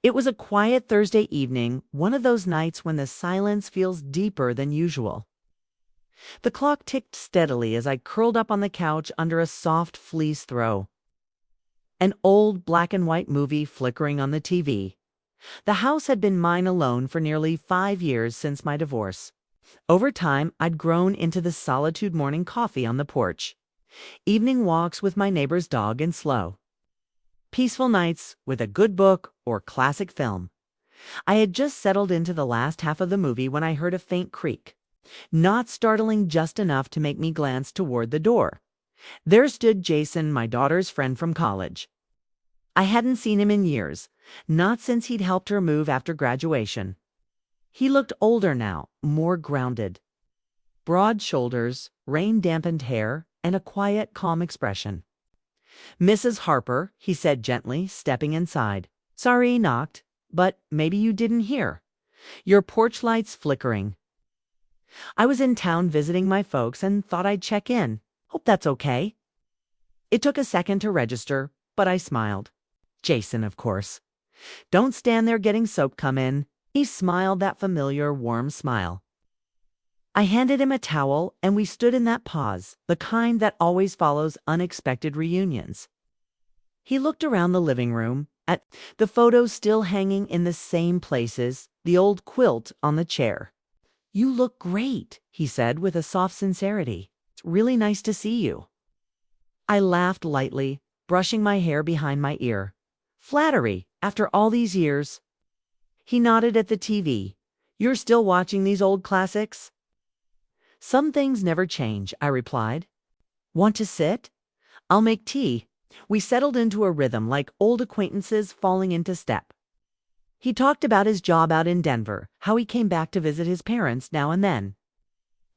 It was a quiet Thursday evening, one of those nights when the silence feels deeper than usual. The clock ticked steadily as I curled up on the couch under a soft fleece throw. An old black and white movie flickering on the TV. The house had been mine alone for nearly 5 years since my divorce. Over time, I'd grown into the solitude morning coffee on the porch, evening walks with my neighbor's dog and slow, peaceful nights with a good book or classic film. I had just settled into the last half of the movie when I heard a faint creak, not startling just enough to make me glance toward the door. There stood Jason, my daughter's friend from college. I hadn't seen him in years, not since he'd helped her move after graduation. He looked older now, more grounded. Broad shoulders, rain-dampened hair, and a quiet, calm expression. "Mrs. Harper," he said gently, stepping inside. "Sorry he knocked, but maybe you didn't hear. Your porch light's flickering. I was in town visiting my folks and thought I'd check in. Hope that's okay." It took a second to register, but I smiled. Jason, of course. "Don't stand there getting soap, come in." He smiled that familiar, warm smile. I handed him a towel, and we stood in that pause, the kind that always follows unexpected reunions. He looked around the living room, at the photos still hanging in the same places, the old quilt on the chair. "You look great," he said with a soft sincerity. "It's really nice to see you." I laughed lightly, brushing my hair behind my ear. "Flattery, after all these years." He nodded at the TV. "You're still watching these old classics?" "Some things never change," I replied. "Want to sit? I'll make tea." We settled into a rhythm like old acquaintances falling into step. He talked about his job out in Denver, how he came back to visit his parents now and then.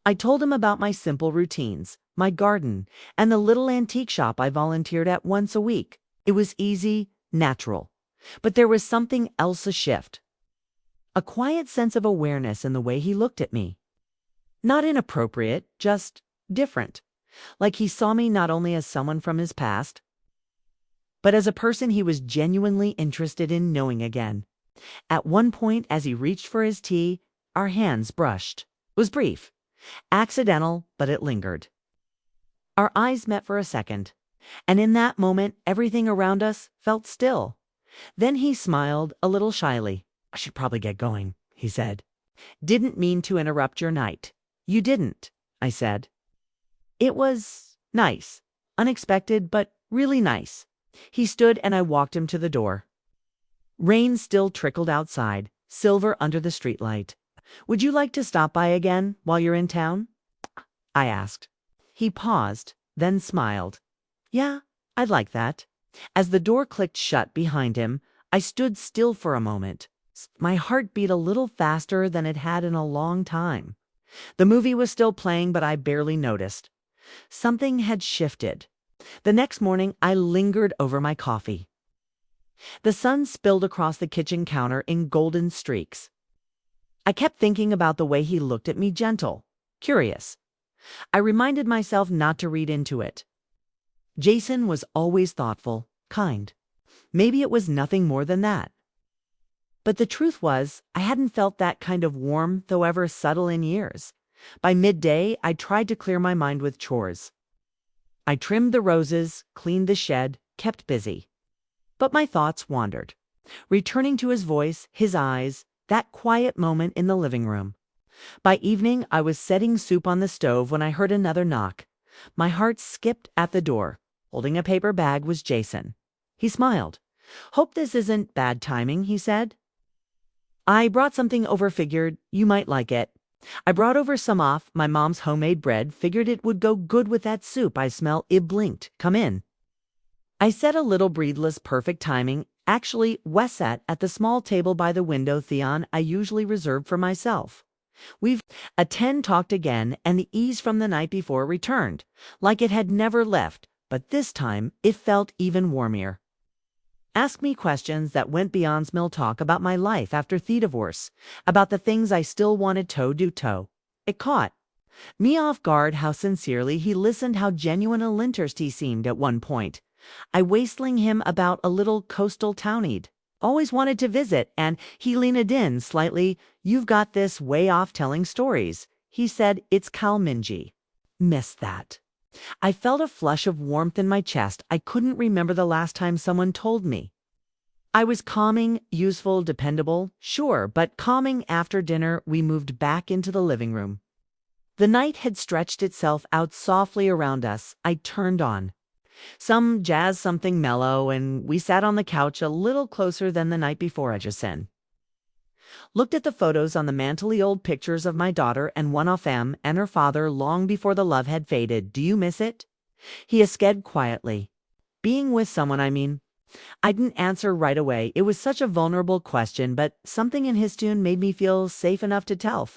I told him about my simple routines, my garden, and the little antique shop I volunteered at once a week. It was easy, natural. But there was something else a shift. A quiet sense of awareness in the way he looked at me. Not inappropriate, just different. Like he saw me not only as someone from his past, but as a person he was genuinely interested in knowing again. At one point, as he reached for his tea, our hands brushed. It was brief, accidental, but it lingered. Our eyes met for a second, and in that moment, everything around us felt still. Then he smiled a little shyly. "I should probably get going," he said. "Didn't mean to interrupt your night." "You didn't," I said. It was nice, unexpected, but really nice. He stood and I walked him to the door. Rain still trickled outside, silver under the streetlight. "Would you like to stop by again while you're in town?" I asked. He paused, then smiled. "Yeah, I'd like that." As the door clicked shut behind him, I stood still for a moment. My heart beat a little faster than it had in a long time. The movie was still playing, but I barely noticed. Something had shifted. The next morning, I lingered over my coffee. The sun spilled across the kitchen counter in golden streaks. I kept thinking about the way he looked at me, gentle, curious. I reminded myself not to read into it. Jason was always thoughtful, kind. Maybe it was nothing more than that. But the truth was, I hadn't felt that kind of warm, though ever subtle, in years. By midday, I tried to clear my mind with chores. I trimmed the roses, cleaned the shed, kept busy. But my thoughts wandered, returning to his voice, his eyes, that quiet moment in the living room. By evening, I was setting soup on the stove when I heard another knock. My heart skipped at the door. Holding a paper bag was Jason. He smiled. "Hope this isn't bad timing," he said. "I brought something over, figured you might like it." I brought over some off my mom's homemade bread, figured it would go good with that soup I smell. It blinked. "Come in." I said a little breathless, perfect timing. Actually, Wes sat at the small table by the window Theon I usually reserved for myself. We've a 10 talked again, and the ease from the night before returned, like it had never left, but this time it felt even warmer. Asked me questions that went beyond small talk about my life after the divorce, about the things I still wanted to do. It caught me off guard how sincerely he listened, how genuine a interest he seemed at one point. I wasteling him about a little coastal town he'd Always wanted to visit, and he leaned in slightly. You've got this way off telling stories. He said, it's Kalminji. Missed that. I felt a flush of warmth in my chest. I couldn't remember the last time someone told me. I was calming, useful, dependable, sure, but calming. After dinner, we moved back into the living room. The night had stretched itself out softly around us. I turned on some jazz, something mellow, and we sat on the couch a little closer than the night before. I just said, looked at the photos on the mantel, old pictures of my daughter and one of them and her father long before the love had faded. Do you miss it? He asked quietly. Being with someone, I mean. I didn't answer right away. It was such a vulnerable question, but something in his tune made me feel safe enough to tell.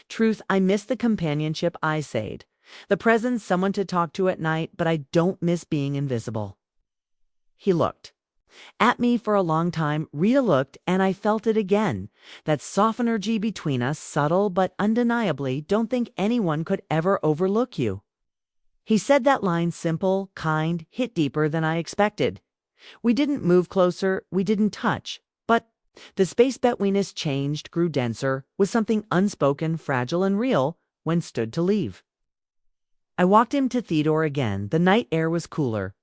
Truth, I miss the companionship, I said. The presence, someone to talk to at night, but I don't miss being invisible. He looked at me for a long time. Rita looked, and I felt it again. That soft energy between us, subtle but undeniably. Don't think anyone could ever overlook you. He said that line, simple, kind, hit deeper than I expected. We didn't move closer, we didn't touch, but the space between us changed, grew denser, with something unspoken, fragile and real, when stood to leave. I walked him to Theodore again. The night air was cooler,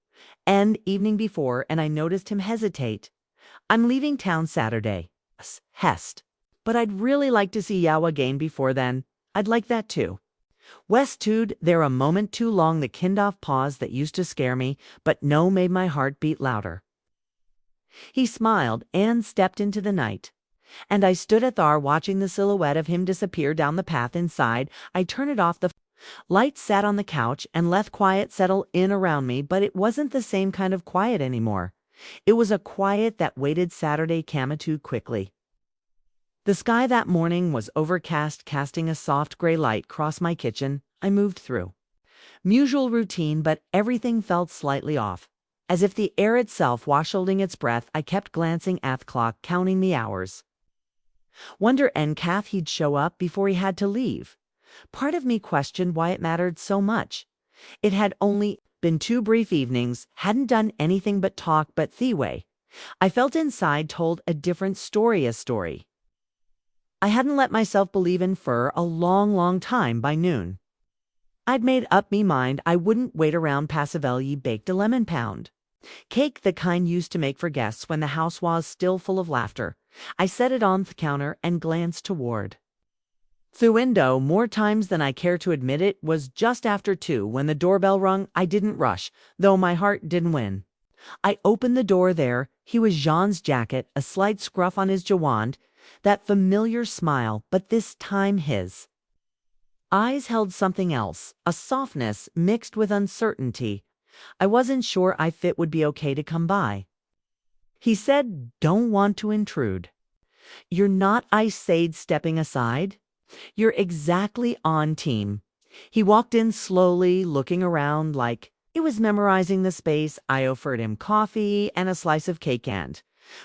and evening before, and I noticed him hesitate. I'm leaving town Saturday. Hest. But I'd really like to see Yao again before then. I'd like that too. West stood there a moment too long, the kind-off pause that used to scare me, but no made my heart beat louder. He smiled and stepped into the night, and I stood at Thar watching the silhouette of him disappear down the path inside. I turned off the light, sat on the couch, and let quiet settle in around me, but it wasn't the same kind of quiet anymore. It was a quiet that waited. Saturday came too quickly. The sky that morning was overcast, casting a soft gray light across my kitchen. I moved through usual routine, but everything felt slightly off, as if the air itself was holding its breath. I kept glancing at the clock, counting the hours. Wonder and Kath he'd show up before he had to leave. Part of me questioned why it mattered so much. It had only been 2 brief evenings, hadn't done anything but talk, but Thiwei, I felt inside, told a different story, a story I hadn't let myself believe in for a long, long time. By noon, I'd made up me mind I wouldn't wait around. Passavelli baked a lemon pound cake, the kind used to make for guests when the house was still full of laughter. I set it on the counter and glanced toward the window. More times than I care to admit. It was just after 2 when the doorbell rung. I didn't rush, though my heart didn't win. I opened the door. There he was, Jean's jacket, a slight scruff on his jawand, that familiar smile, but this time his eyes held something else, a softness mixed with uncertainty. I wasn't sure if it would be okay to come by. He said, don't want to intrude. You're not, I said, stepping aside. You're exactly on team. He walked in slowly, looking around like he was memorizing the space. I offered him coffee and a slice of cake, and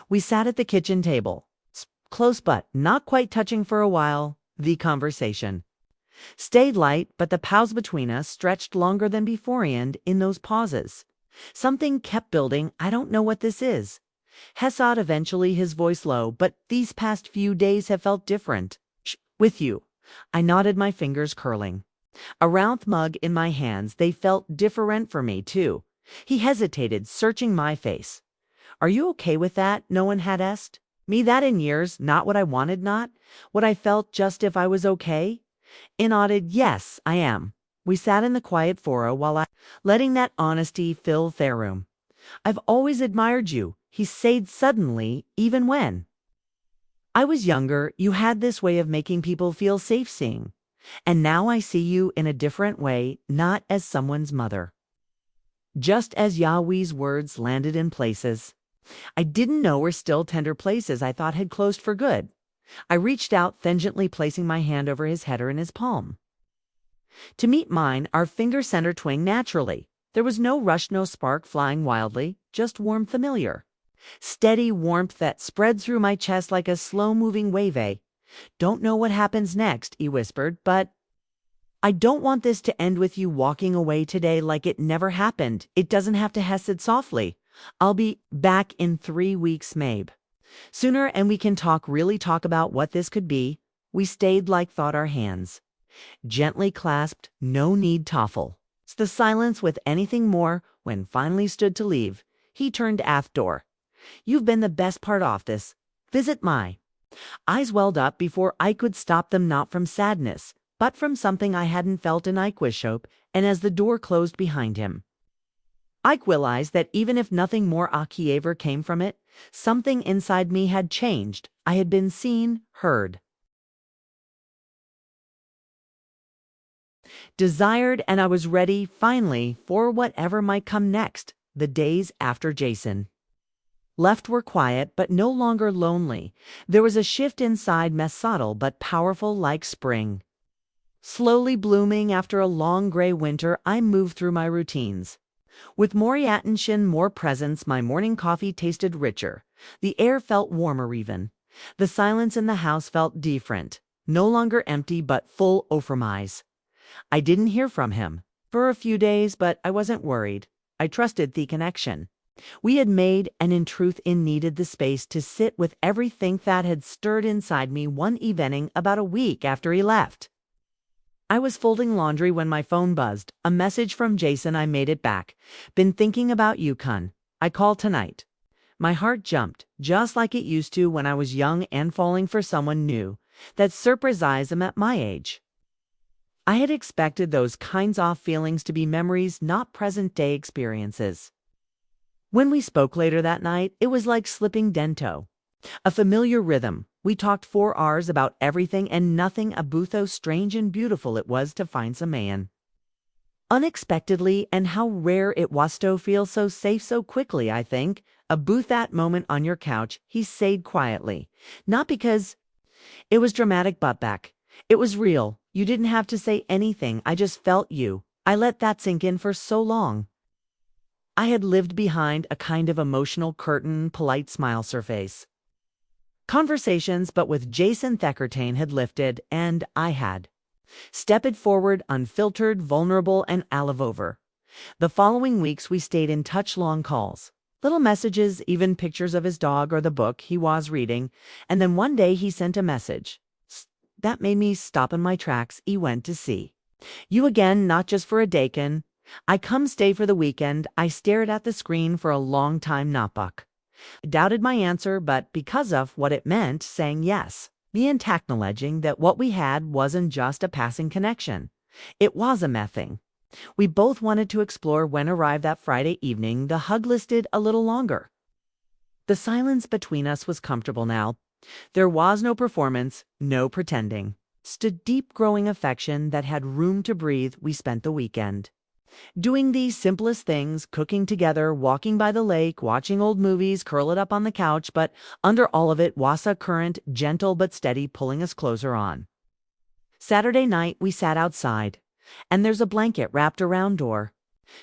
we sat at the kitchen table, close but not quite touching for a while. The conversation stayed light, but the pause between us stretched longer than before, and in those pauses, something kept building. I don't know what this is. Hesad, eventually, his voice low, but these past few days have felt different. With you. I nodded, my fingers curling around the mug in my hands. They felt different for me, too. He hesitated, searching my face. Are you okay with that? No one had asked me that in years. Not what I wanted, not what I felt, just if I was okay. I nodded, yes, I am. We sat in the quiet fora while I letting that honesty fill their room. I've always admired you, he said suddenly, even when I was younger. You had this way of making people feel safe seeing. And now I see you in a different way, not as someone's mother. Just as Yahweh's words landed in places I didn't know were still tender, places I thought had closed for good. I reached out, gently placing my hand over his head or in his palm. To meet mine, our fingers center twang naturally. There was no rush, no spark flying wildly, just warm, familiar, steady warmth that spread through my chest like a slow-moving wave. Don't know what happens next, he whispered, but I don't want this to end with you walking away today like it never happened. It doesn't have to, Hesed softly. I'll be back in 3 weeks, maybe. Sooner and we can really talk about what this could be. We stayed like thought our hands. Gently clasped, no need toffle. The silence with anything more when finally stood to leave. He turned aft door. You've been the best part off this. Visit my. Eyes welled up before I could stop them, not from sadness, but from something I hadn't felt in Ike Wishope, and as the door closed behind him, Ike realized that even if nothing more ever came from it, something inside me had changed. I had been seen, heard, desired, and I was ready, finally, for whatever might come next. The days after Jason left were quiet, but no longer lonely. There was a shift inside, less subtle but powerful, like spring slowly blooming after a long gray winter. I moved through my routines. With more attention, more presence, my morning coffee tasted richer. The air felt warmer even. The silence in the house felt different. No longer empty, but full over my eyes. I didn't hear from him for a few days, but I wasn't worried. I trusted the connection we had made, and in truth, needed the space to sit with everything that had stirred inside me. One evening, about a week after he left, I was folding laundry when my phone buzzed. A message from Jason. I made it back. Been thinking about you, Kun. I call tonight. My heart jumped, just like it used to when I was young and falling for someone new. That surprised him at my age. I had expected those kinds of feelings to be memories, not present-day experiences. When we spoke later that night, it was like slipping dento. A familiar rhythm. We talked 4 hours about everything and nothing. A How strange and beautiful it was to find some man unexpectedly, and how rare it was to feel so safe so quickly. I think that moment on your couch, he said quietly, not because it was dramatic, but back. It was real. You didn't have to say anything. I just felt you. I let that sink in for so long. I had lived behind a kind of emotional curtain, polite smile surface conversations, but with Jason Theckertain had lifted, and I had stepped forward, unfiltered, vulnerable, and alive over. The following weeks we stayed in touch, long calls, little messages, even pictures of his dog or the book he was reading, and then one day he sent a message that made me stop in my tracks. He went to see you again, not just for a dakin. I come stay for the weekend. I stared at the screen for a long time, not buck. Doubted my answer, but because of what it meant, saying yes. Me acknowledging that what we had wasn't just a passing connection. It was a mething we both wanted to explore. When arrived that Friday evening, the hug lasted a little longer. The silence between us was comfortable now. There was no performance, no pretending. Just a deep growing affection that had room to breathe. We spent the weekend doing these simplest things, cooking together, walking by the lake, watching old movies, curled up on the couch, but under all of it was a current, gentle but steady, pulling us closer on. Saturday night we sat outside, and there's a blanket wrapped around our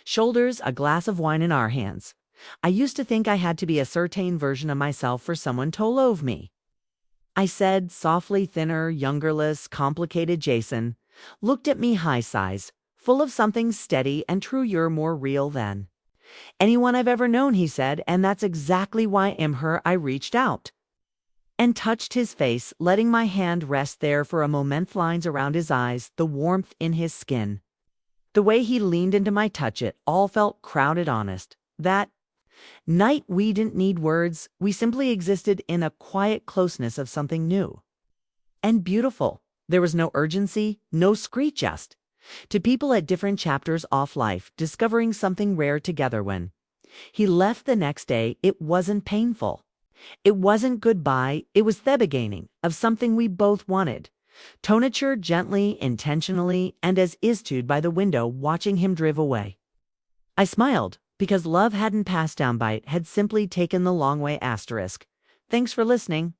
shoulders, a glass of wine in our hands. I used to think I had to be a certain version of myself for someone to love me. I said, softly. Thinner, youngerless, complicated. Jason looked at me, high size, full of something steady and true. You're more real than anyone I've ever known, he said, and that's exactly why I am her. I reached out and touched his face, letting my hand rest there for a moment. Lines around his eyes, the warmth in his skin, the way he leaned into my touch, it all felt crowded, honest. That night we didn't need words. We simply existed in a quiet closeness of something new and beautiful. There was no urgency, no screech, just to people at different chapters of life, discovering something rare together. When he left the next day, it wasn't painful. It wasn't goodbye. It was the beginning of something we both wanted. Tonature, gently, intentionally, and as is stood by the window watching him drive away. I smiled, because love hadn't passed down by it, had simply taken the long way. Thanks for listening.